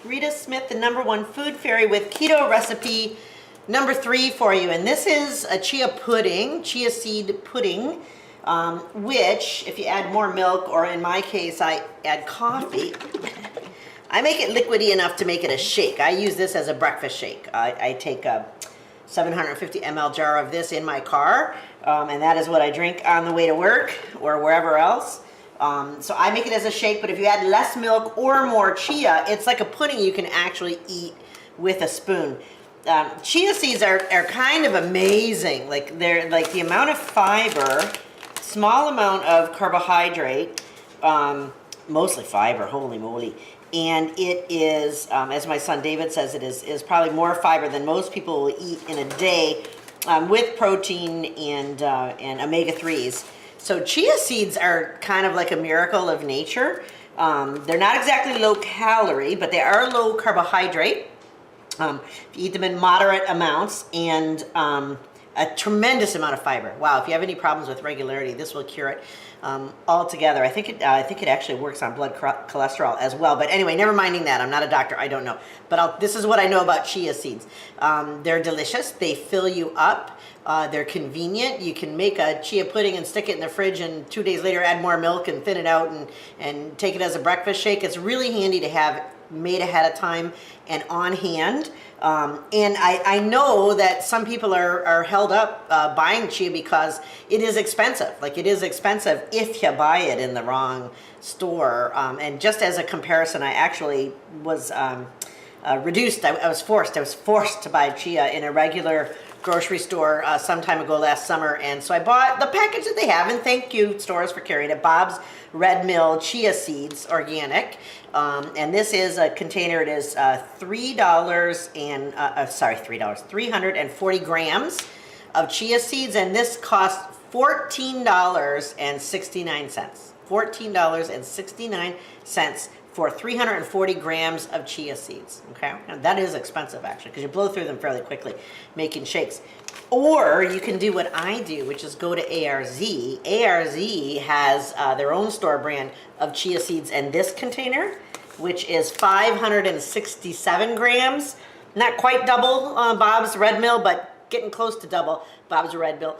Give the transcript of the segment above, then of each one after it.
Rita Smith, the #1 food fairy, with keto recipe number 3 for you. And this is a chia pudding, chia seed pudding, which if you add more milk, or in my case, I add coffee, I make it liquidy enough to make it a shake. I use this as a breakfast shake. I take a 750 ml jar of this in my car, and that is what I drink on the way to work or wherever else. So I make it as a shake, but if you add less milk or more chia, it's like a pudding you can actually eat with a spoon. Chia seeds are kind of amazing. Like they're like the amount of fiber, small amount of carbohydrate, mostly fiber, holy moly. And it is, as my son David says, it is probably more fiber than most people will eat in a day, with protein and omega-3s. So chia seeds are kind of like a miracle of nature. They're not exactly low calorie, but they are low carbohydrate. If you eat them in moderate amounts, and a tremendous amount of fiber. Wow, if you have any problems with regularity, this will cure it altogether. I think it actually works on blood cholesterol as well. But anyway, never minding that. I'm not a doctor. I don't know. But this is what I know about chia seeds. They're delicious. They fill you up. They're convenient. You can make a chia pudding and stick it in the fridge, and 2 days later add more milk and thin it out and take it as a breakfast shake. It's really handy to have made ahead of time and on hand. And I know that some people are held up buying chia because it is expensive. Like, it is expensive if you buy it in the wrong store. And just as a comparison, I actually was reduced. I was forced to buy chia in a regular grocery store some time ago last summer, and so I bought the package that they have, and thank you stores for carrying it, Bob's Red Mill Chia Seeds Organic. And this is a container. It is $340 grams of chia seeds, and this costs $14.69. $14.69 for 340 grams of chia seeds. Okay, now that is expensive actually, because you blow through them fairly quickly making shakes. Or you can do what I do, which is go to ARZ. ARZ has their own store brand of chia seeds, and this container, which is 567 grams, not quite double Bob's Red Mill, but getting close to double Bob's Red Mill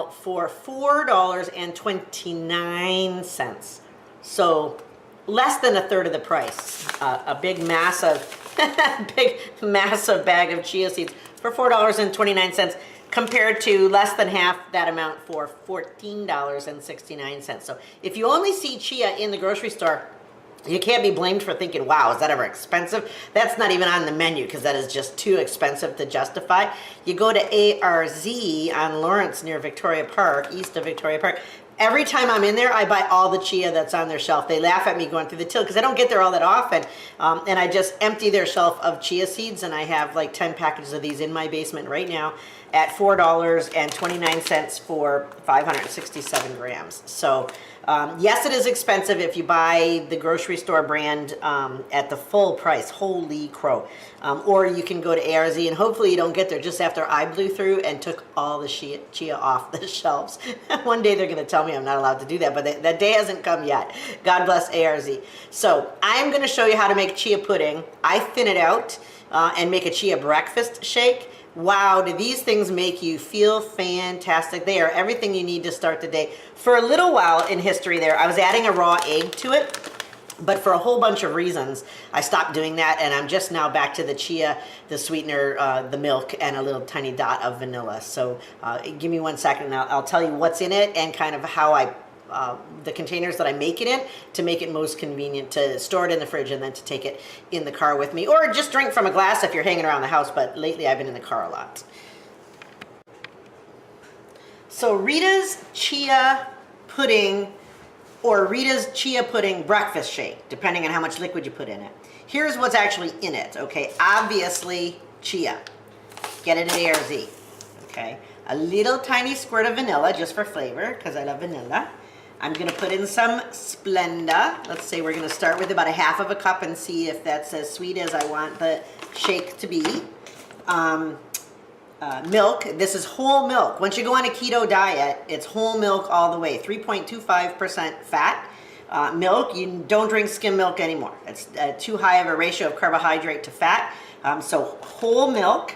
for $4.29. So less than a third of the price. A big massive bag of chia seeds for $4.29 compared to less than half that amount for $14.69. So if you only see chia in the grocery store, you can't be blamed for thinking, wow, is that ever expensive? That's not even on the menu, because that is just too expensive to justify. You go to ARZ on Lawrence near Victoria Park, east of Victoria Park. Every time I'm in there, I buy all the chia that's on their shelf. They laugh at me going through the till because I don't get there all that often. And I just empty their shelf of chia seeds, and I have like 10 packages of these in my basement right now at $4.29 for 567 grams. So yes, it is expensive if you buy the grocery store brand at the full price. Holy crow. Or you can go to ARZ, and hopefully you don't get there just after I blew through and took all the chia off the shelves. One day they're going to tell me I'm not allowed to do that, but that day hasn't come yet. God bless ARZ. So I'm going to show you how to make chia pudding. I thin it out and make a chia breakfast shake. Wow, do these things make you feel fantastic. They are everything you need to start the day. For a little while in history there, I was adding a raw egg to it, but for a whole bunch of reasons, I stopped doing that, and I'm just now back to the chia, the sweetener, the milk, and a little tiny dot of vanilla. So give me 1 second, and I'll tell you what's in it and kind of how the containers that I make it in to make it most convenient to store it in the fridge and then to take it in the car with me, or just drink from a glass if you're hanging around the house, but lately I've been in the car a lot. So Rita's chia pudding, or Rita's chia pudding breakfast shake, depending on how much liquid you put in it. Here's what's actually in it, okay? Obviously chia. Get it at ARZ, okay? A little tiny squirt of vanilla just for flavor, because I love vanilla. I'm going to put in some Splenda. Let's say we're going to start with about a half of a cup and see if that's as sweet as I want the shake to be. Milk. This is whole milk. Once you go on a keto diet, it's whole milk all the way. 3.25% fat. milk. You don't drink skim milk anymore. It's too high of a ratio of carbohydrate to fat. So whole milk.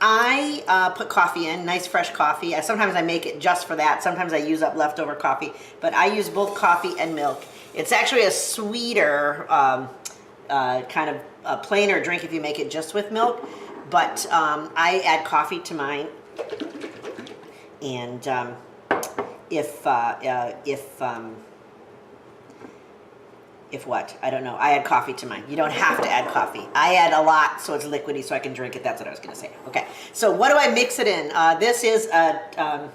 I put coffee in, nice fresh coffee. Sometimes I make it just for that. Sometimes I use up leftover coffee, but I use both coffee and milk. It's actually a sweeter, kind of a plainer drink if you make it just with milk, but I add coffee to mine. And if what? I don't know. I add coffee to mine. You don't have to add coffee. I add a lot so it's liquidy so I can drink it. That's what I was going to say. Okay. So what do I mix it in? This is a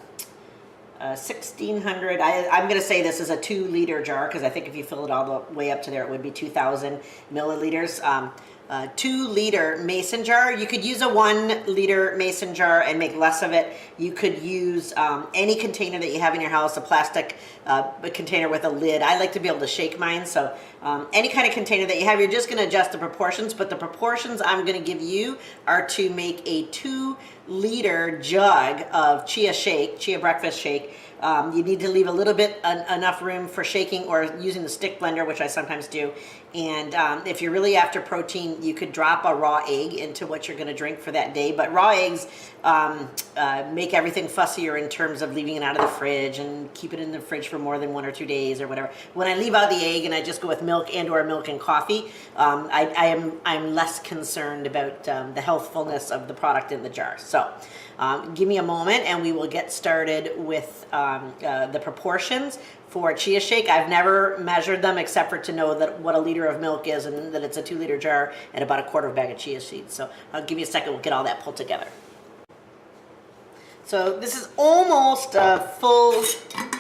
1600. I'm going to say this is a 2-liter jar because I think if you fill it all the way up to there, it would be 2,000 milliliters. 2-liter mason jar. You could use a 1-liter mason jar and make less of it. You could use any container that you have in your house, a plastic container with a lid. I like to be able to shake mine, so any kind of container that you have, you're just going to adjust the proportions, but the proportions I'm going to give you are to make a 2-liter jug of chia breakfast shake. You need to leave a little bit enough room for shaking or using the stick blender, which I sometimes do. And if you're really after protein, you could drop a raw egg into what you're going to drink for that day. But raw eggs make everything fussier in terms of leaving it out of the fridge and keep it in the fridge for more than 1 or 2 days or whatever. When I leave out the egg and I just go with milk and/or milk and coffee, I'm less concerned about the healthfulness of the product in the jar. So give me a moment and we will get started with the proportions for chia shake. I've never measured them except for to know that what a liter of milk is and that it's a 2-liter jar and about a quarter bag of chia seeds. So give me a second, we'll get all that pulled together. So this is almost a full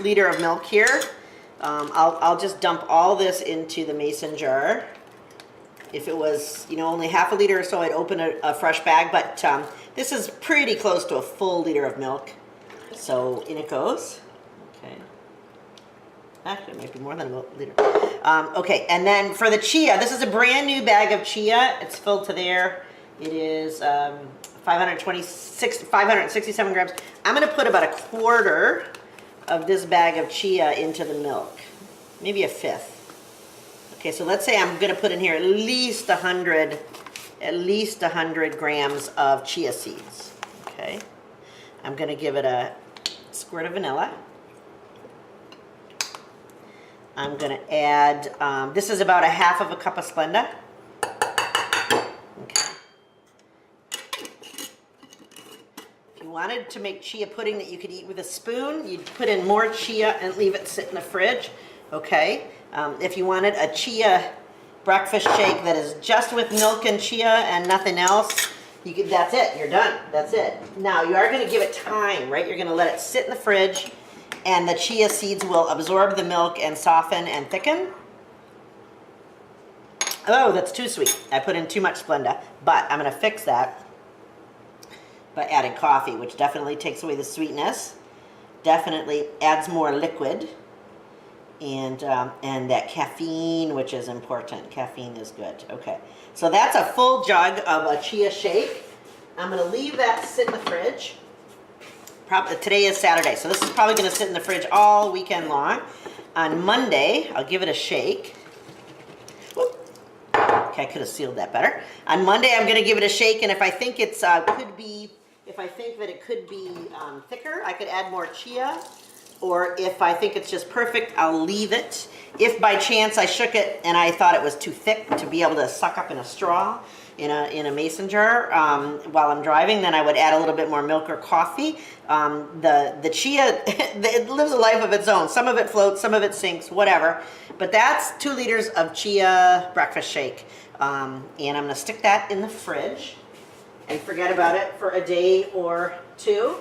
liter of milk here. I'll just dump all this into the mason jar. If it was, only half a liter or so, I'd open a fresh bag, but this is pretty close to a full liter of milk. So in it goes. Okay. Actually, it might be more than a liter. Okay, and then for the chia, this is a brand new bag of chia. It's filled to there. It is 567 grams. I'm going to put about a quarter of this bag of chia into the milk. Maybe a fifth. Okay, so let's say I'm going to put in here at least 100 grams of chia seeds. Okay. I'm going to give it a squirt of vanilla. I'm going to add, this is about a half of a cup of Splenda. Okay. If you wanted to make chia pudding that you could eat with a spoon, you'd put in more chia and leave it sit in the fridge. Okay. If you wanted a chia breakfast shake that is just with milk and chia and nothing else, that's it. You're done. That's it. Now, you are going to give it time, right? You're going to let it sit in the fridge, and the chia seeds will absorb the milk and soften and thicken. Oh, that's too sweet. I put in too much Splenda, but I'm going to fix that by adding coffee, which definitely takes away the sweetness, definitely adds more liquid, and that caffeine, which is important. Caffeine is good. Okay, so that's a full jug of a chia shake. I'm going to leave that sit in the fridge. Today is Saturday, so this is probably going to sit in the fridge all weekend long. On Monday, I'll give it a shake. Whoop. Okay, I could have sealed that better. On Monday, I'm going to give it a shake, and if I think it could be thicker, I could add more chia. Or if I think it's just perfect, I'll leave it. If by chance I shook it and I thought it was too thick to be able to suck up in a straw in a mason jar while I'm driving, then I would add a little bit more milk or coffee. The chia, it lives a life of its own. Some of it floats, some of it sinks, whatever. But that's 2 liters of chia breakfast shake. And I'm going to stick that in the fridge and forget about it for a day or 2.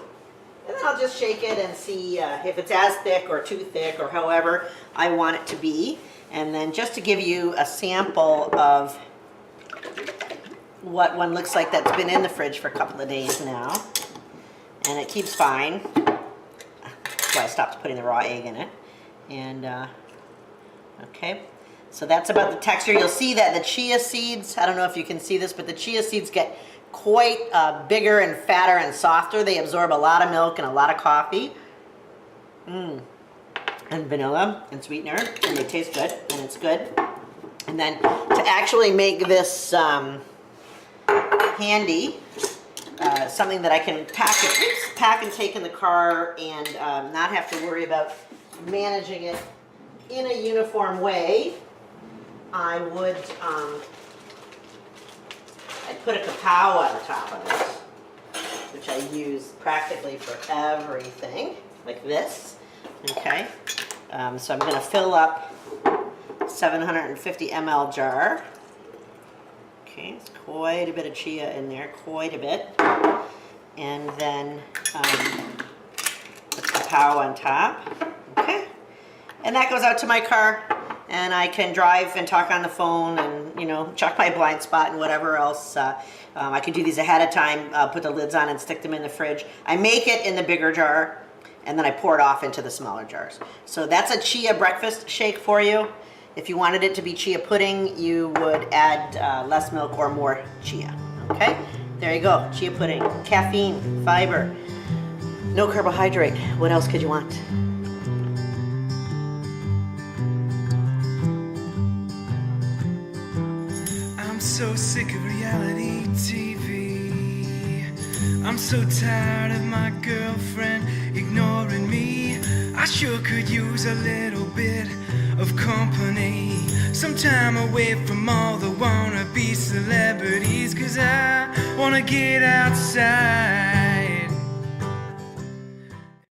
And then I'll just shake it and see if it's as thick or too thick or however I want it to be. And then just to give you a sample of what one looks like that's been in the fridge for a couple of days now. And it keeps fine. That's why I stopped putting the raw egg in it. And, okay. So that's about the texture. You'll see that the chia seeds, I don't know if you can see this, but the chia seeds get quite bigger and fatter and softer. They absorb a lot of milk and a lot of coffee. And and vanilla and sweetener, and they taste good, and it's good. And then to actually make this handy, something that I can pack and take in the car and not have to worry about managing it in a uniform way, I would I'd put a kapow on the top of this, which I use practically for everything, like this. Okay, so I'm going to fill up 750 ml jar. Okay, it's quite a bit of chia in there, quite a bit. And then put kapow on top. Okay, and that goes out to my car, and I can drive and talk on the phone and, you know, check my blind spot and whatever else. I can do these ahead of time, put the lids on and stick them in the fridge. I make it in the bigger jar, and then I pour it off into the smaller jars. So that's a chia breakfast shake for you. If you wanted it to be chia pudding, you would add less milk or more chia. Okay, there you go, chia pudding. Caffeine, fiber, no carbohydrate. What else could you want? I'm so sick of reality TV. I'm so tired of my girlfriend ignoring me. I sure could use a little bit of company, some time away from all the wannabe celebrities, 'cause I wanna get outside